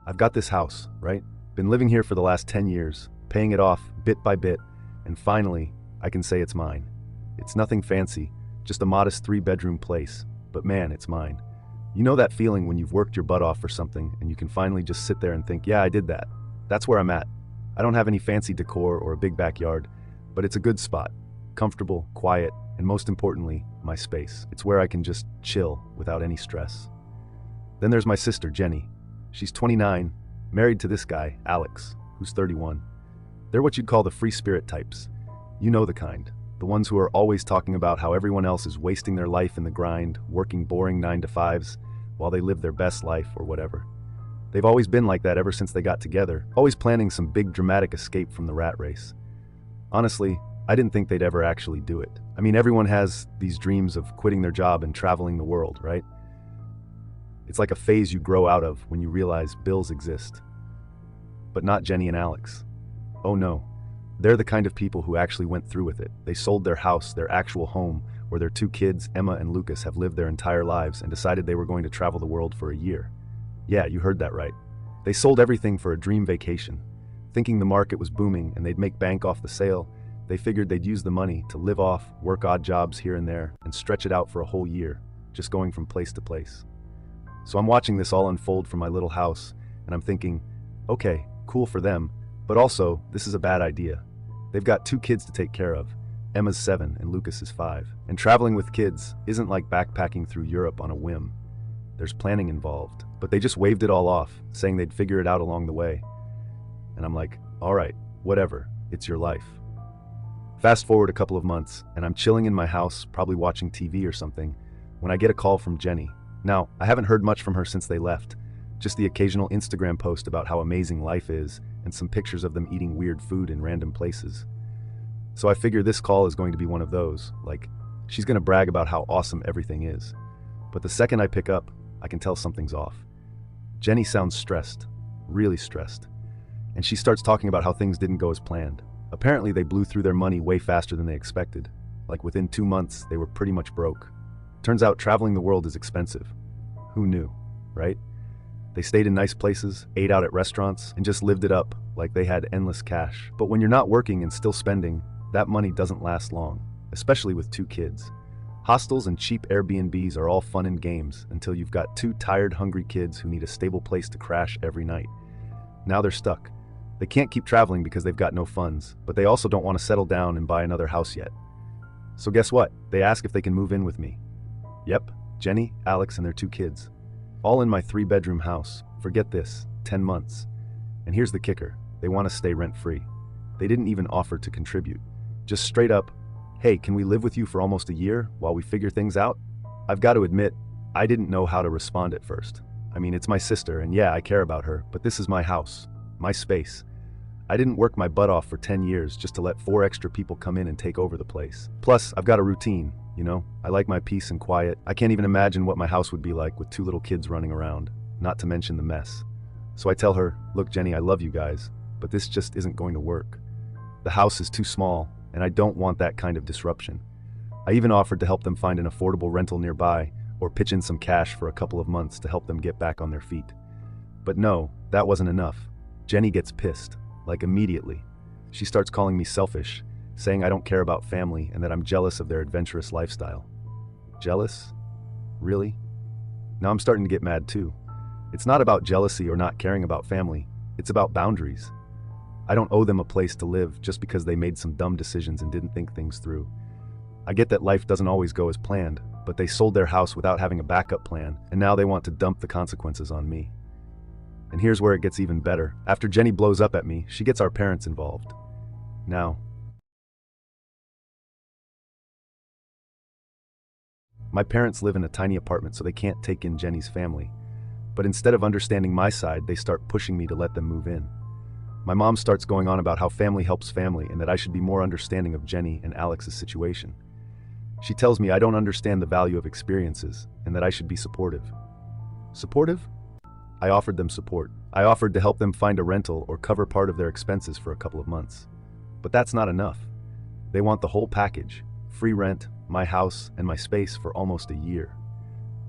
I've got this house, right? Been living here for the last 10 years, paying it off bit by bit, and finally, I can say it's mine. It's nothing fancy, just a modest 3-bedroom place, but man, it's mine. You know that feeling when you've worked your butt off for something and you can finally just sit there and think, yeah, I did that. That's where I'm at. I don't have any fancy decor or a big backyard, but it's a good spot. Comfortable, quiet, and most importantly, my space. It's where I can just chill without any stress. Then there's my sister, Jenny. She's 29, married to this guy, Alex, who's 31. They're what you'd call the free spirit types. You know the kind. The ones who are always talking about how everyone else is wasting their life in the grind, working boring 9-to-5s, while they live their best life or whatever. They've always been like that ever since they got together, always planning some big dramatic escape from the rat race. Honestly, I didn't think they'd ever actually do it. I mean, everyone has these dreams of quitting their job and traveling the world, right? It's like a phase you grow out of when you realize bills exist. But not Jenny and Alex. Oh no. They're the kind of people who actually went through with it. They sold their house, their actual home, where their 2 kids, Emma and Lucas, have lived their entire lives, and decided they were going to travel the world for a year. Yeah, you heard that right. They sold everything for a dream vacation. Thinking the market was booming and they'd make bank off the sale, they figured they'd use the money to live off, work odd jobs here and there, and stretch it out for a whole year, just going from place to place. So I'm watching this all unfold from my little house, and I'm thinking, okay, cool for them, but also, this is a bad idea. They've got 2 kids to take care of. Emma's 7 and Lucas is 5. And traveling with kids isn't like backpacking through Europe on a whim. There's planning involved, but they just waved it all off, saying they'd figure it out along the way. And I'm like, all right, whatever, it's your life. Fast forward a couple of months, and I'm chilling in my house, probably watching TV or something, when I get a call from Jenny. Now, I haven't heard much from her since they left, just the occasional Instagram post about how amazing life is, and some pictures of them eating weird food in random places. So I figure this call is going to be one of those, like, she's going to brag about how awesome everything is. But the second I pick up, I can tell something's off. Jenny sounds stressed, really stressed. And she starts talking about how things didn't go as planned. Apparently they blew through their money way faster than they expected. Like within 2 months, they were pretty much broke. Turns out traveling the world is expensive. Who knew, right? They stayed in nice places, ate out at restaurants, and just lived it up like they had endless cash. But when you're not working and still spending, that money doesn't last long, especially with 2 kids. Hostels and cheap Airbnbs are all fun and games until you've got 2 tired, hungry kids who need a stable place to crash every night. Now they're stuck. They can't keep traveling because they've got no funds, but they also don't want to settle down and buy another house yet. So guess what? They ask if they can move in with me. Yep, Jenny, Alex, and their 2 kids. All in my 3-bedroom house. Forget this, 10 months. And here's the kicker. They want to stay rent-free. They didn't even offer to contribute. Just straight up, hey, can we live with you for almost a year while we figure things out? I've got to admit, I didn't know how to respond at first. I mean, it's my sister, and yeah, I care about her, but this is my house, my space. I didn't work my butt off for 10 years just to let 4 extra people come in and take over the place. Plus, I've got a routine, you know? I like my peace and quiet. I can't even imagine what my house would be like with 2 little kids running around, not to mention the mess. So I tell her, look, Jenny, I love you guys, but this just isn't going to work. The house is too small, and I don't want that kind of disruption. I even offered to help them find an affordable rental nearby or pitch in some cash for a couple of months to help them get back on their feet. But no, that wasn't enough. Jenny gets pissed, like immediately. She starts calling me selfish, saying I don't care about family and that I'm jealous of their adventurous lifestyle. Jealous? Really? Now I'm starting to get mad too. It's not about jealousy or not caring about family. It's about boundaries. I don't owe them a place to live just because they made some dumb decisions and didn't think things through. I get that life doesn't always go as planned, but they sold their house without having a backup plan, and now they want to dump the consequences on me. And here's where it gets even better. After Jenny blows up at me, she gets our parents involved. Now, my parents live in a tiny apartment, so they can't take in Jenny's family. But instead of understanding my side, they start pushing me to let them move in. My mom starts going on about how family helps family and that I should be more understanding of Jenny and Alex's situation. She tells me I don't understand the value of experiences and that I should be supportive. Supportive? I offered them support. I offered to help them find a rental or cover part of their expenses for a couple of months. But that's not enough. They want the whole package, free rent, my house, and my space for almost a year.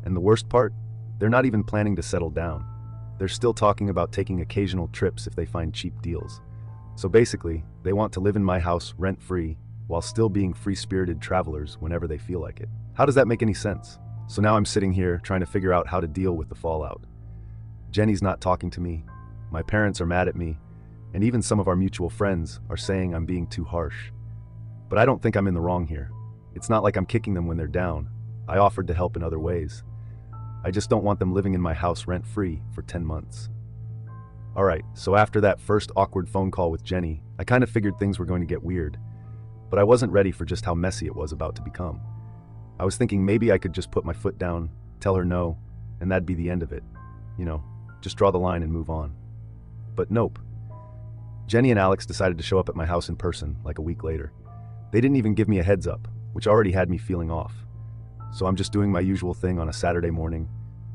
And the worst part? They're not even planning to settle down. They're still talking about taking occasional trips if they find cheap deals. So basically, they want to live in my house rent-free while still being free-spirited travelers whenever they feel like it. How does that make any sense? So now I'm sitting here trying to figure out how to deal with the fallout. Jenny's not talking to me, my parents are mad at me, and even some of our mutual friends are saying I'm being too harsh. But I don't think I'm in the wrong here. It's not like I'm kicking them when they're down. I offered to help in other ways. I just don't want them living in my house rent-free for 10 months. Alright, so after that first awkward phone call with Jenny, I kind of figured things were going to get weird. But I wasn't ready for just how messy it was about to become. I was thinking maybe I could just put my foot down, tell her no, and that'd be the end of it. You know, just draw the line and move on. But nope. Jenny and Alex decided to show up at my house in person like a week later. They didn't even give me a heads up, which already had me feeling off. So I'm just doing my usual thing on a Saturday morning,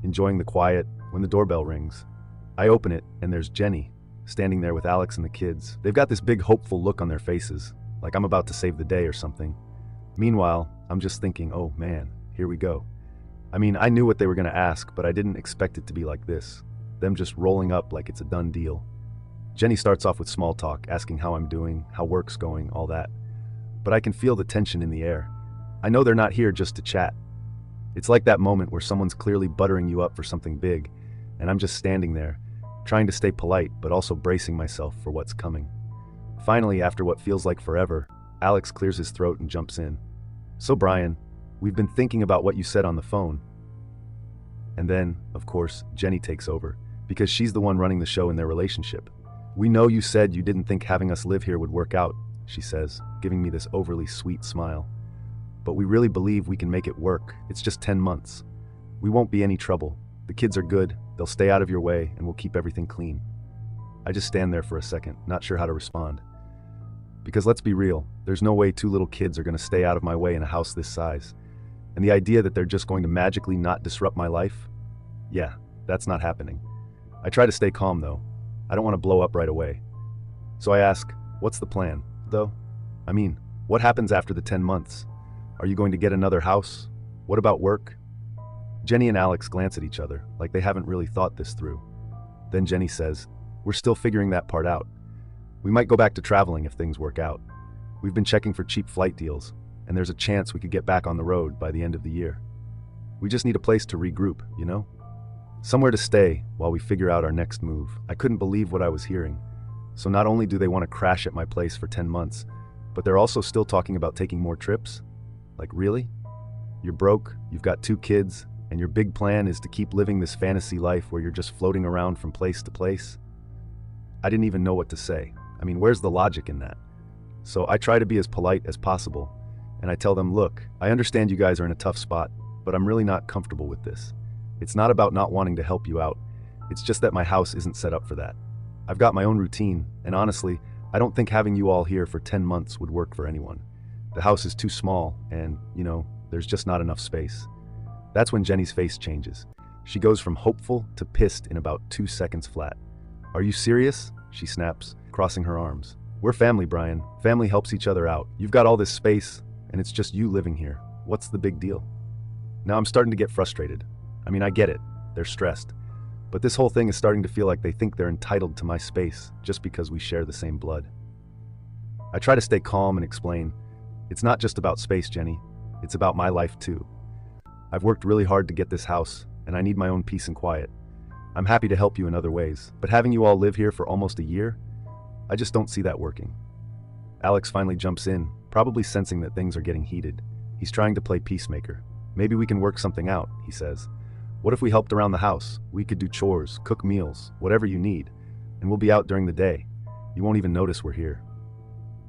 enjoying the quiet when the doorbell rings. I open it and there's Jenny, standing there with Alex and the kids. They've got this big hopeful look on their faces, like I'm about to save the day or something. Meanwhile, I'm just thinking, oh man, here we go. I mean, I knew what they were going to ask, but I didn't expect it to be like this. Them just rolling up like it's a done deal. Jenny starts off with small talk, asking how I'm doing, how work's going, all that. But I can feel the tension in the air. I know they're not here just to chat. It's like that moment where someone's clearly buttering you up for something big, and I'm just standing there, trying to stay polite, but also bracing myself for what's coming. Finally, after what feels like forever, Alex clears his throat and jumps in. So Brian, we've been thinking about what you said on the phone. And then, of course, Jenny takes over, because she's the one running the show in their relationship. We know you said you didn't think having us live here would work out, she says, giving me this overly sweet smile. But we really believe we can make it work. It's just 10 months. We won't be any trouble. The kids are good, they'll stay out of your way, and we'll keep everything clean. I just stand there for a second, not sure how to respond. Because let's be real, there's no way 2 little kids are going to stay out of my way in a house this size. And the idea that they're just going to magically not disrupt my life? Yeah, that's not happening. I try to stay calm though. I don't want to blow up right away. So I ask, what's the plan, though? I mean, what happens after the 10 months? Are you going to get another house? What about work? Jenny and Alex glance at each other, like they haven't really thought this through. Then Jenny says, we're still figuring that part out. We might go back to traveling if things work out. We've been checking for cheap flight deals, and there's a chance we could get back on the road by the end of the year. We just need a place to regroup, you know? Somewhere to stay while we figure out our next move. I couldn't believe what I was hearing. So not only do they want to crash at my place for 10 months, but they're also still talking about taking more trips? Like, really? You're broke, you've got 2 kids, and your big plan is to keep living this fantasy life where you're just floating around from place to place? I didn't even know what to say. I mean, where's the logic in that? So I try to be as polite as possible, and I tell them, look, I understand you guys are in a tough spot, but I'm really not comfortable with this. It's not about not wanting to help you out. It's just that my house isn't set up for that. I've got my own routine, and honestly, I don't think having you all here for 10 months would work for anyone. The house is too small, and, you know, there's just not enough space. That's when Jenny's face changes. She goes from hopeful to pissed in about 2 seconds flat. Are you serious? She snaps, crossing her arms. We're family, Brian. Family helps each other out. You've got all this space, and it's just you living here. What's the big deal? Now I'm starting to get frustrated. I mean, I get it. They're stressed. But this whole thing is starting to feel like they think they're entitled to my space just because we share the same blood. I try to stay calm and explain, it's not just about space, Jenny. It's about my life too. I've worked really hard to get this house, and I need my own peace and quiet. I'm happy to help you in other ways, but having you all live here for almost a year, I just don't see that working. Alex finally jumps in, probably sensing that things are getting heated. He's trying to play peacemaker. Maybe we can work something out, he says. What if we helped around the house? We could do chores, cook meals, whatever you need, and we'll be out during the day. You won't even notice we're here.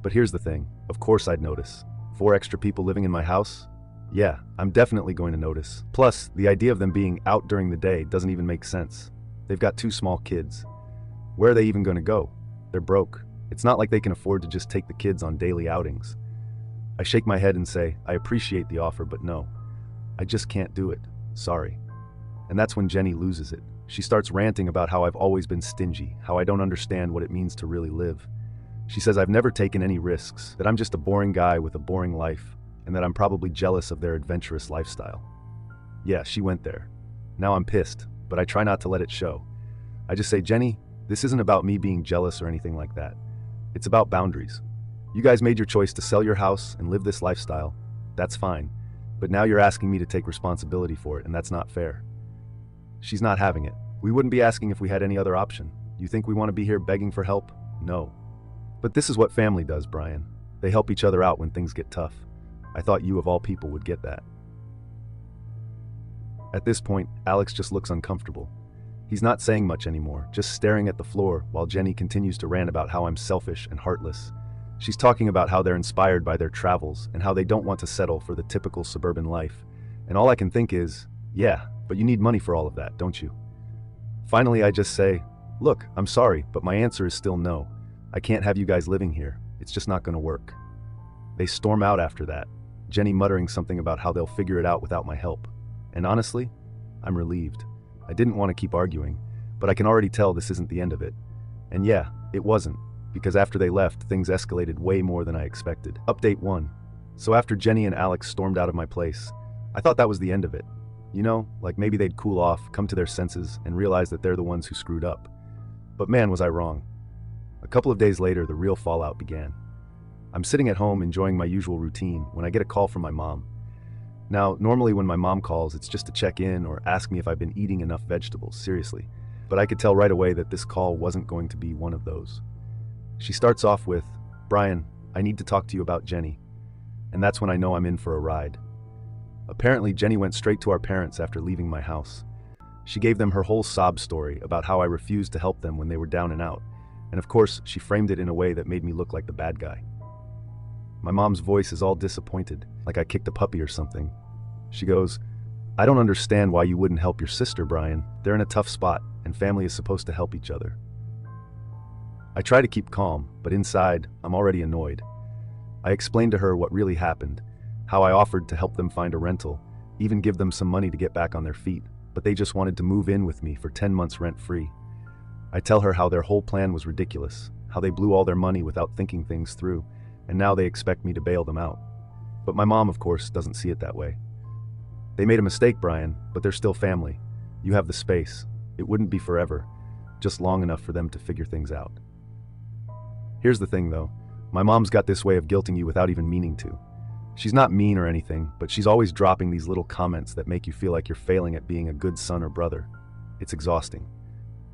But here's the thing, of course I'd notice. 4 extra people living in my house? Yeah, I'm definitely going to notice. Plus, the idea of them being out during the day doesn't even make sense. They've got 2 small kids. Where are they even going to go? They're broke. It's not like they can afford to just take the kids on daily outings. I shake my head and say, I appreciate the offer, but no. I just can't do it. Sorry. And that's when Jenny loses it. She starts ranting about how I've always been stingy, how I don't understand what it means to really live. She says I've never taken any risks, that I'm just a boring guy with a boring life, and that I'm probably jealous of their adventurous lifestyle. Yeah, she went there. Now I'm pissed, but I try not to let it show. I just say, Jenny, this isn't about me being jealous or anything like that. It's about boundaries. You guys made your choice to sell your house and live this lifestyle. That's fine. But now you're asking me to take responsibility for it, and that's not fair. She's not having it. We wouldn't be asking if we had any other option. You think we want to be here begging for help? No. But this is what family does, Brian. They help each other out when things get tough. I thought you of all people would get that. At this point, Alex just looks uncomfortable. He's not saying much anymore, just staring at the floor while Jenny continues to rant about how I'm selfish and heartless. She's talking about how they're inspired by their travels and how they don't want to settle for the typical suburban life. And all I can think is, yeah, but you need money for all of that, don't you? Finally, I just say, look, I'm sorry, but my answer is still no. I can't have you guys living here. It's just not going to work. They storm out after that, Jenny muttering something about how they'll figure it out without my help. And honestly, I'm relieved. I didn't want to keep arguing, but I can already tell this isn't the end of it. And yeah, it wasn't, because after they left, things escalated way more than I expected. Update 1. So after Jenny and Alex stormed out of my place, I thought that was the end of it. You know, like maybe they'd cool off, come to their senses, and realize that they're the ones who screwed up. But man, was I wrong. A couple of days later, the real fallout began. I'm sitting at home enjoying my usual routine when I get a call from my mom. Now, normally when my mom calls, it's just to check in or ask me if I've been eating enough vegetables, seriously. But I could tell right away that this call wasn't going to be one of those. She starts off with, Brian, I need to talk to you about Jenny. And that's when I know I'm in for a ride. Apparently, Jenny went straight to our parents after leaving my house. She gave them her whole sob story about how I refused to help them when they were down and out. And of course, she framed it in a way that made me look like the bad guy. My mom's voice is all disappointed, like I kicked a puppy or something. She goes, I don't understand why you wouldn't help your sister, Brian. They're in a tough spot, and family is supposed to help each other. I try to keep calm, but inside, I'm already annoyed. I explained to her what really happened, how I offered to help them find a rental, even give them some money to get back on their feet, but they just wanted to move in with me for 10 months rent-free. I tell her how their whole plan was ridiculous, how they blew all their money without thinking things through, and now they expect me to bail them out. But my mom, of course, doesn't see it that way. They made a mistake, Brian, but they're still family. You have the space. It wouldn't be forever, just long enough for them to figure things out. Here's the thing, though. My mom's got this way of guilting you without even meaning to. She's not mean or anything, but she's always dropping these little comments that make you feel like you're failing at being a good son or brother. It's exhausting.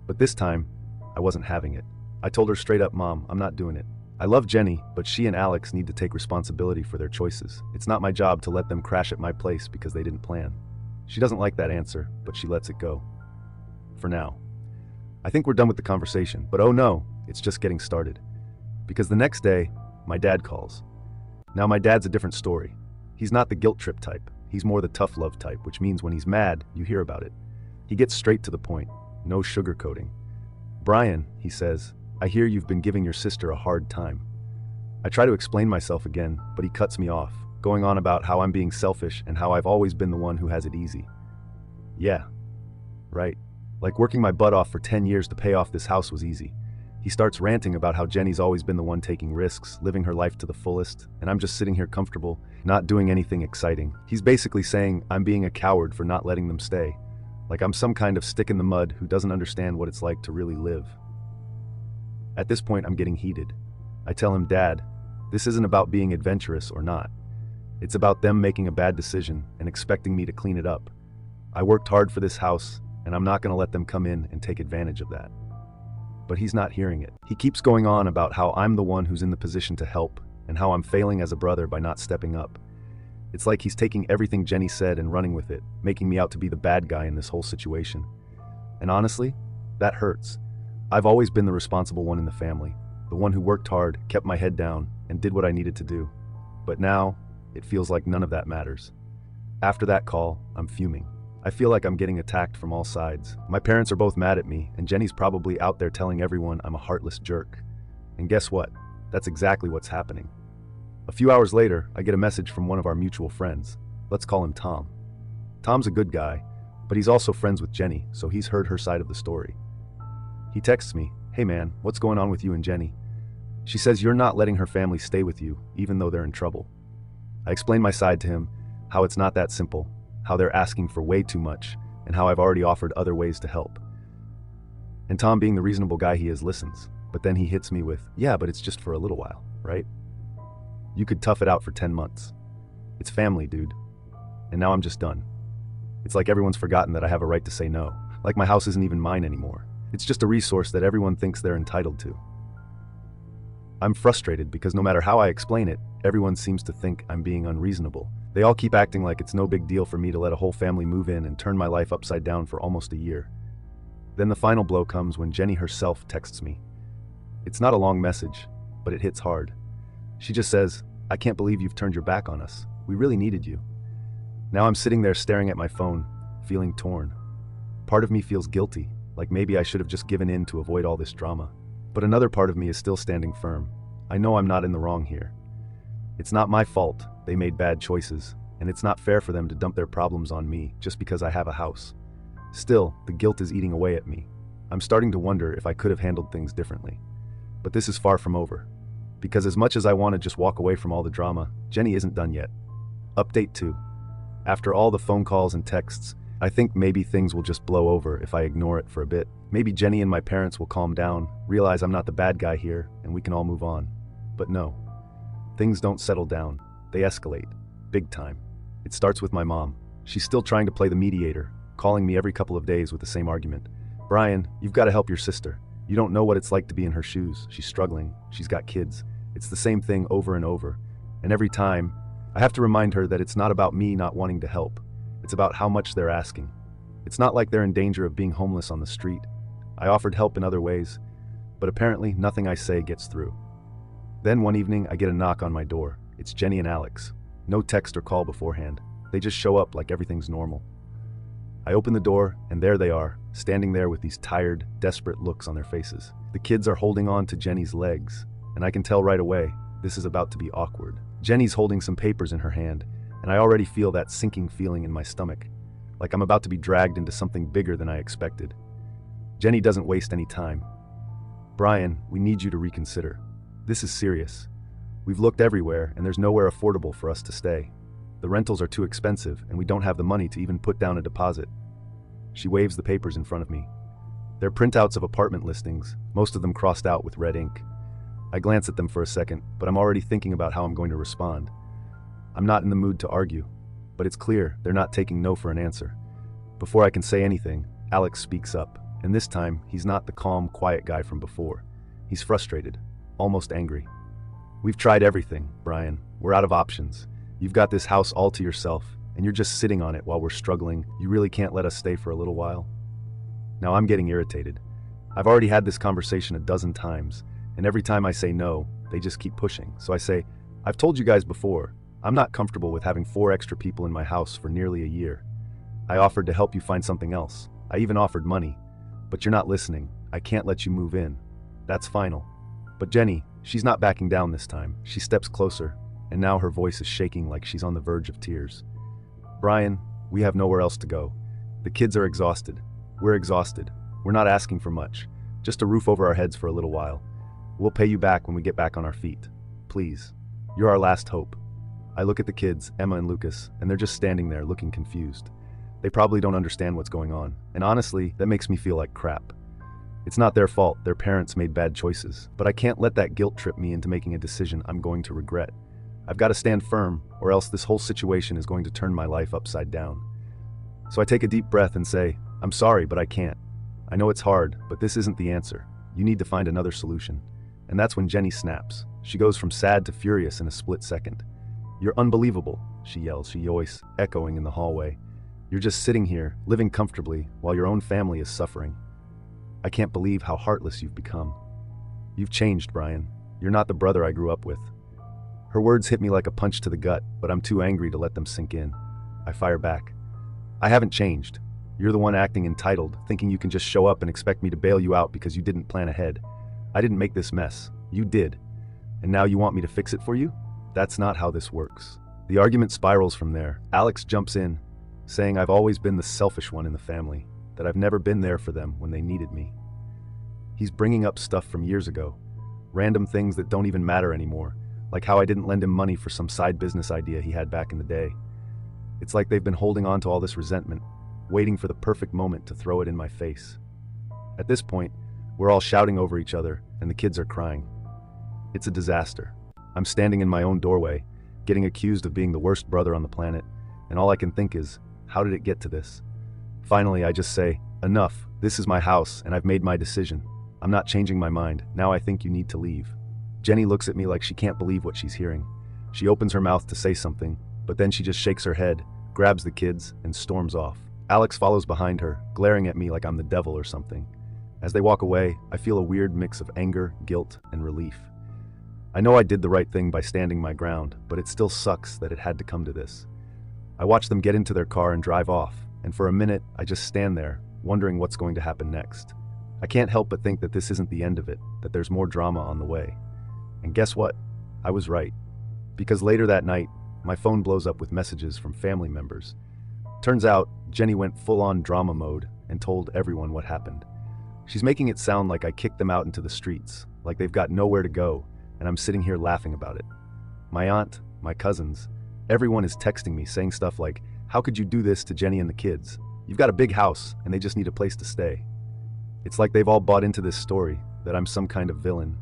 But this time, I wasn't having it. I told her straight up, Mom, I'm not doing it. I love Jenny, but she and Alex need to take responsibility for their choices. It's not my job to let them crash at my place because they didn't plan. She doesn't like that answer, but she lets it go. For now. I think we're done with the conversation, but oh no, it's just getting started. Because the next day, my dad calls. Now my dad's a different story. He's not the guilt trip type. He's more the tough love type, which means when he's mad, you hear about it. He gets straight to the point, no sugarcoating. Brian, he says, I hear you've been giving your sister a hard time. I try to explain myself again, but he cuts me off, going on about how I'm being selfish and how I've always been the one who has it easy. Yeah, right. Like working my butt off for 10 years to pay off this house was easy. He starts ranting about how Jenny's always been the one taking risks, living her life to the fullest, and I'm just sitting here comfortable, not doing anything exciting. He's basically saying I'm being a coward for not letting them stay, like I'm some kind of stick in the mud who doesn't understand what it's like to really live. At this point, I'm getting heated. I tell him, Dad, this isn't about being adventurous or not. It's about them making a bad decision and expecting me to clean it up. I worked hard for this house, and I'm not going to let them come in and take advantage of that. But he's not hearing it. He keeps going on about how I'm the one who's in the position to help and how I'm failing as a brother by not stepping up. It's like he's taking everything Jenny said and running with it, making me out to be the bad guy in this whole situation. And honestly, that hurts. I've always been the responsible one in the family, the one who worked hard, kept my head down, and did what I needed to do. But now, it feels like none of that matters. After that call, I'm fuming. I feel like I'm getting attacked from all sides. My parents are both mad at me, and Jenny's probably out there telling everyone I'm a heartless jerk. And guess what? That's exactly what's happening. A few hours later, I get a message from one of our mutual friends. Let's call him Tom. Tom's a good guy, but he's also friends with Jenny, so he's heard her side of the story. He texts me, hey man, what's going on with you and Jenny? She says you're not letting her family stay with you, even though they're in trouble. I explain my side to him, how it's not that simple, how they're asking for way too much, and how I've already offered other ways to help. And Tom, being the reasonable guy he is, listens. But then he hits me with, yeah, but it's just for a little while, right? You could tough it out for 10 months. It's family, dude. And now I'm just done. It's like everyone's forgotten that I have a right to say no. Like my house isn't even mine anymore. It's just a resource that everyone thinks they're entitled to. I'm frustrated because no matter how I explain it, everyone seems to think I'm being unreasonable. They all keep acting like it's no big deal for me to let a whole family move in and turn my life upside down for almost a year. Then the final blow comes when Jenny herself texts me. It's not a long message, but it hits hard. She just says, "I can't believe you've turned your back on us. We really needed you." Now I'm sitting there staring at my phone, feeling torn. Part of me feels guilty, like maybe I should have just given in to avoid all this drama. But another part of me is still standing firm. I know I'm not in the wrong here. It's not my fault they made bad choices, and it's not fair for them to dump their problems on me just because I have a house. Still, the guilt is eating away at me. I'm starting to wonder if I could have handled things differently. But this is far from over. Because as much as I want to just walk away from all the drama, Jenny isn't done yet. Update 2. After all the phone calls and texts, I think maybe things will just blow over if I ignore it for a bit. Maybe Jenny and my parents will calm down, realize I'm not the bad guy here, and we can all move on. But no. Things don't settle down. They escalate. Big time. It starts with my mom. She's still trying to play the mediator, calling me every couple of days with the same argument. "Brian, you've got to help your sister. You don't know what it's like to be in her shoes. She's struggling. She's got kids." It's the same thing over and over. And every time, I have to remind her that it's not about me not wanting to help. It's about how much they're asking. It's not like they're in danger of being homeless on the street. I offered help in other ways, but apparently nothing I say gets through. Then one evening, I get a knock on my door. It's Jenny and Alex. No text or call beforehand. They just show up like everything's normal. I open the door, and there they are, standing there with these tired, desperate looks on their faces. The kids are holding on to Jenny's legs, and I can tell right away this is about to be awkward. Jenny's holding some papers in her hand, and I already feel that sinking feeling in my stomach, like I'm about to be dragged into something bigger than I expected. Jenny doesn't waste any time. "Brian, we need you to reconsider. This is serious. We've looked everywhere, and there's nowhere affordable for us to stay. The rentals are too expensive, and we don't have the money to even put down a deposit." She waves the papers in front of me. They're printouts of apartment listings, most of them crossed out with red ink. I glance at them for a second, but I'm already thinking about how I'm going to respond. I'm not in the mood to argue, but it's clear they're not taking no for an answer. Before I can say anything, Alex speaks up, and this time he's not the calm, quiet guy from before. He's frustrated, almost angry. "We've tried everything, Brian. We're out of options. You've got this house all to yourself, and you're just sitting on it while we're struggling. You really can't let us stay for a little while?" Now I'm getting irritated. I've already had this conversation a dozen times, and every time I say no, they just keep pushing. So I say, "I've told you guys before, I'm not comfortable with having 4 extra people in my house for nearly a year. I offered to help you find something else. I even offered money. But you're not listening. I can't let you move in. That's final." But Jenny, she's not backing down this time. She steps closer, and now her voice is shaking like she's on the verge of tears. "Brian, we have nowhere else to go. The kids are exhausted. We're exhausted. We're not asking for much. Just a roof over our heads for a little while. We'll pay you back when we get back on our feet. Please. You're our last hope." I look at the kids, Emma and Lucas, and they're just standing there looking confused. They probably don't understand what's going on, and honestly, that makes me feel like crap. It's not their fault, their parents made bad choices, but I can't let that guilt trip me into making a decision I'm going to regret. I've got to stand firm, or else this whole situation is going to turn my life upside down. So I take a deep breath and say, "I'm sorry, but I can't. I know it's hard, but this isn't the answer. You need to find another solution." And that's when Jenny snaps. She goes from sad to furious in a split second. "You're unbelievable," she yells, she voice echoing in the hallway. "You're just sitting here, living comfortably, while your own family is suffering. I can't believe how heartless you've become. You've changed, Brian. You're not the brother I grew up with." Her words hit me like a punch to the gut, but I'm too angry to let them sink in. I fire back. "I haven't changed. You're the one acting entitled, thinking you can just show up and expect me to bail you out because you didn't plan ahead. I didn't make this mess. You did. And now you want me to fix it for you? That's not how this works." The argument spirals from there. Alex jumps in, saying I've always been the selfish one in the family, that I've never been there for them when they needed me. He's bringing up stuff from years ago, random things that don't even matter anymore, like how I didn't lend him money for some side business idea he had back in the day. It's like they've been holding on to all this resentment, waiting for the perfect moment to throw it in my face. At this point, we're all shouting over each other, and the kids are crying. It's a disaster. I'm standing in my own doorway, getting accused of being the worst brother on the planet, and all I can think is, how did it get to this? Finally, I just say, enough, this is my house, and I've made my decision. I'm not changing my mind, now I think you need to leave. Jenny looks at me like she can't believe what she's hearing. She opens her mouth to say something, but then she just shakes her head, grabs the kids, and storms off. Alex follows behind her, glaring at me like I'm the devil or something. As they walk away, I feel a weird mix of anger, guilt, and relief. I know I did the right thing by standing my ground, but it still sucks that it had to come to this. I watch them get into their car and drive off, and for a minute, I just stand there, wondering what's going to happen next. I can't help but think that this isn't the end of it, that there's more drama on the way. And guess what? I was right. Because later that night, my phone blows up with messages from family members. Turns out, Jenny went full-on drama mode and told everyone what happened. She's making it sound like I kicked them out into the streets, like they've got nowhere to go, and I'm sitting here laughing about it. My aunt, my cousins, everyone is texting me saying stuff like, how could you do this to Jenny and the kids? You've got a big house, and they just need a place to stay. It's like they've all bought into this story, that I'm some kind of villain,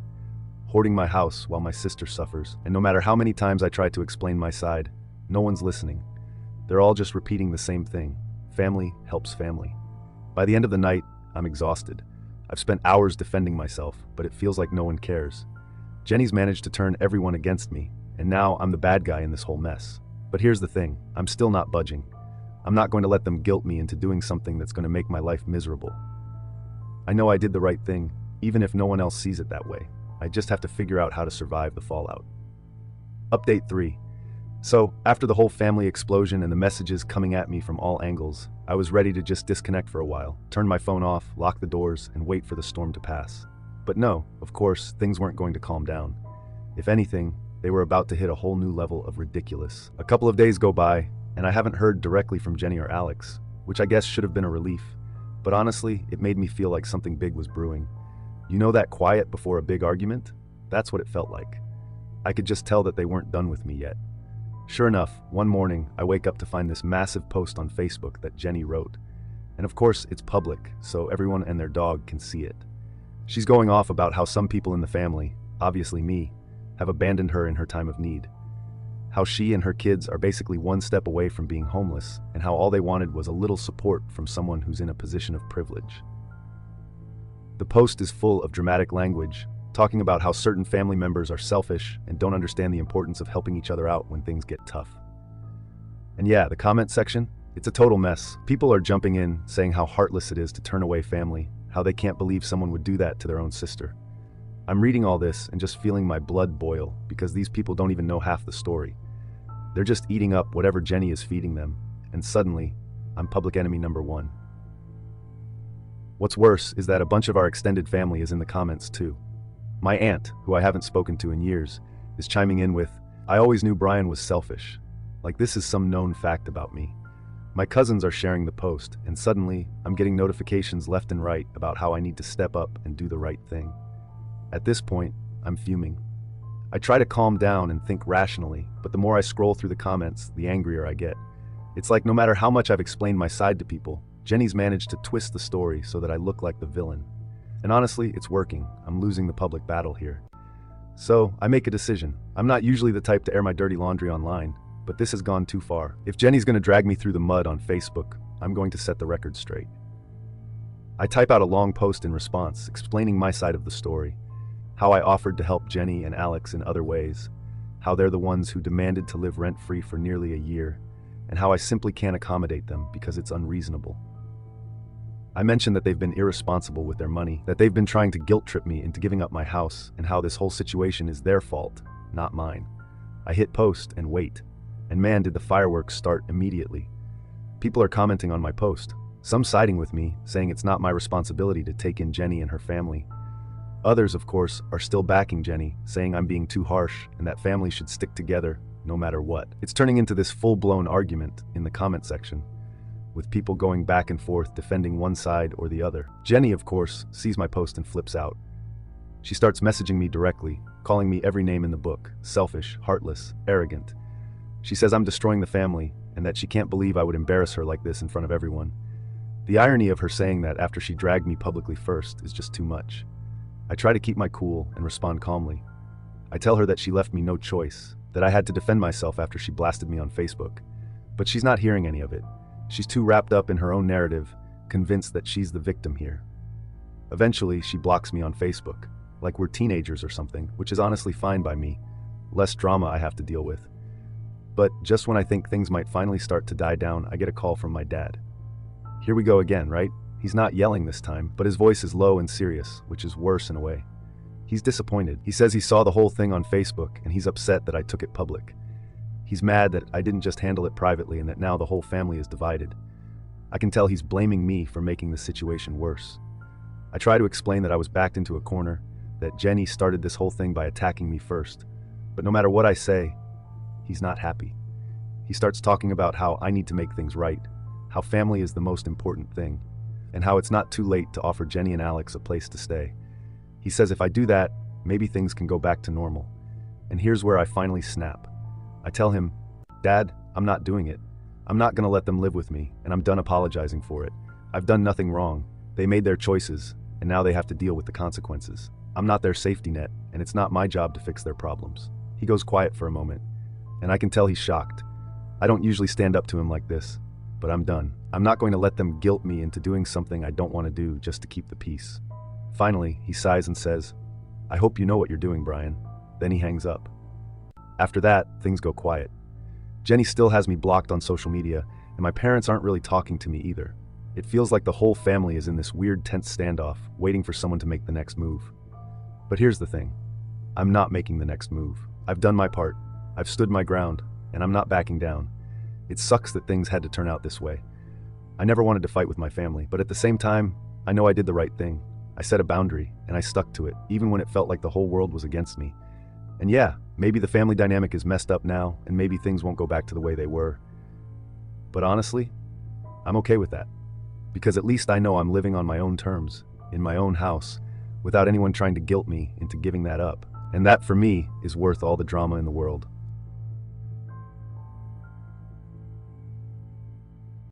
hoarding my house while my sister suffers, and no matter how many times I try to explain my side, no one's listening. They're all just repeating the same thing. Family helps family. By the end of the night, I'm exhausted. I've spent hours defending myself, but it feels like no one cares. Jenny's managed to turn everyone against me, and now I'm the bad guy in this whole mess. But here's the thing, I'm still not budging. I'm not going to let them guilt me into doing something that's going to make my life miserable. I know I did the right thing, even if no one else sees it that way. I just have to figure out how to survive the fallout. Update 3. So, after the whole family explosion and the messages coming at me from all angles, I was ready to just disconnect for a while, turn my phone off, lock the doors, and wait for the storm to pass. But no, of course, things weren't going to calm down. If anything, they were about to hit a whole new level of ridiculous. A couple of days go by, and I haven't heard directly from Jenny or Alex, which I guess should have been a relief. But honestly, it made me feel like something big was brewing. You know that quiet before a big argument? That's what it felt like. I could just tell that they weren't done with me yet. Sure enough, one morning, I wake up to find this massive post on Facebook that Jenny wrote. And of course, it's public, so everyone and their dog can see it. She's going off about how some people in the family, obviously me, have abandoned her in her time of need. How she and her kids are basically one step away from being homeless, and how all they wanted was a little support from someone who's in a position of privilege. The post is full of dramatic language, talking about how certain family members are selfish and don't understand the importance of helping each other out when things get tough. And yeah, the comment section, it's a total mess. People are jumping in, saying how heartless it is to turn away family, how they can't believe someone would do that to their own sister. I'm reading all this and just feeling my blood boil because these people don't even know half the story. They're just eating up whatever Jenny is feeding them, and suddenly, I'm public enemy number 1. What's worse is that a bunch of our extended family is in the comments too. My aunt, who I haven't spoken to in years, is chiming in with, I always knew Brian was selfish. Like this is some known fact about me. My cousins are sharing the post, and suddenly, I'm getting notifications left and right about how I need to step up and do the right thing. At this point, I'm fuming. I try to calm down and think rationally, but the more I scroll through the comments, the angrier I get. It's like no matter how much I've explained my side to people, Jenny's managed to twist the story so that I look like the villain. And honestly, it's working. I'm losing the public battle here. So, I make a decision. I'm not usually the type to air my dirty laundry online, but this has gone too far. If Jenny's going to drag me through the mud on Facebook, I'm going to set the record straight. I type out a long post in response, explaining my side of the story. How I offered to help Jenny and Alex in other ways. How they're the ones who demanded to live rent-free for nearly a year. And how I simply can't accommodate them because it's unreasonable. I mentioned that they've been irresponsible with their money, that they've been trying to guilt-trip me into giving up my house, and how this whole situation is their fault, not mine. I hit post and wait, and man did the fireworks start immediately. People are commenting on my post, some siding with me, saying it's not my responsibility to take in Jenny and her family. Others, of course, are still backing Jenny, saying I'm being too harsh and that families should stick together no matter what. It's turning into this full-blown argument in the comment section, with people going back and forth defending one side or the other. Jenny, of course, sees my post and flips out. She starts messaging me directly, calling me every name in the book, selfish, heartless, arrogant. She says I'm destroying the family and that she can't believe I would embarrass her like this in front of everyone. The irony of her saying that after she dragged me publicly first is just too much. I try to keep my cool and respond calmly. I tell her that she left me no choice, that I had to defend myself after she blasted me on Facebook. But she's not hearing any of it. She's too wrapped up in her own narrative, convinced that she's the victim here. Eventually, she blocks me on Facebook, like we're teenagers or something, which is honestly fine by me. Less drama I have to deal with. But just when I think things might finally start to die down, I get a call from my dad. Here we go again, right? He's not yelling this time, but his voice is low and serious, which is worse in a way. He's disappointed. He says he saw the whole thing on Facebook, and he's upset that I took it public. He's mad that I didn't just handle it privately and that now the whole family is divided. I can tell he's blaming me for making the situation worse. I try to explain that I was backed into a corner, that Jenny started this whole thing by attacking me first. But no matter what I say, he's not happy. He starts talking about how I need to make things right, how family is the most important thing, and how it's not too late to offer Jenny and Alex a place to stay. He says if I do that, maybe things can go back to normal. And here's where I finally snap. I tell him, Dad, I'm not doing it. I'm not gonna let them live with me, and I'm done apologizing for it. I've done nothing wrong. They made their choices, and now they have to deal with the consequences. I'm not their safety net, and it's not my job to fix their problems. He goes quiet for a moment, and I can tell he's shocked. I don't usually stand up to him like this, but I'm done. I'm not going to let them guilt me into doing something I don't want to do just to keep the peace. Finally, he sighs and says, I hope you know what you're doing, Brian. Then he hangs up. After that, things go quiet. Jenny still has me blocked on social media, and my parents aren't really talking to me either. It feels like the whole family is in this weird tense standoff, waiting for someone to make the next move. But here's the thing. I'm not making the next move. I've done my part. I've stood my ground, and I'm not backing down. It sucks that things had to turn out this way. I never wanted to fight with my family, but at the same time, I know I did the right thing. I set a boundary, and I stuck to it, even when it felt like the whole world was against me. And yeah, maybe the family dynamic is messed up now, and maybe things won't go back to the way they were. But honestly, I'm okay with that. Because at least I know I'm living on my own terms, in my own house, without anyone trying to guilt me into giving that up. And that, for me, is worth all the drama in the world.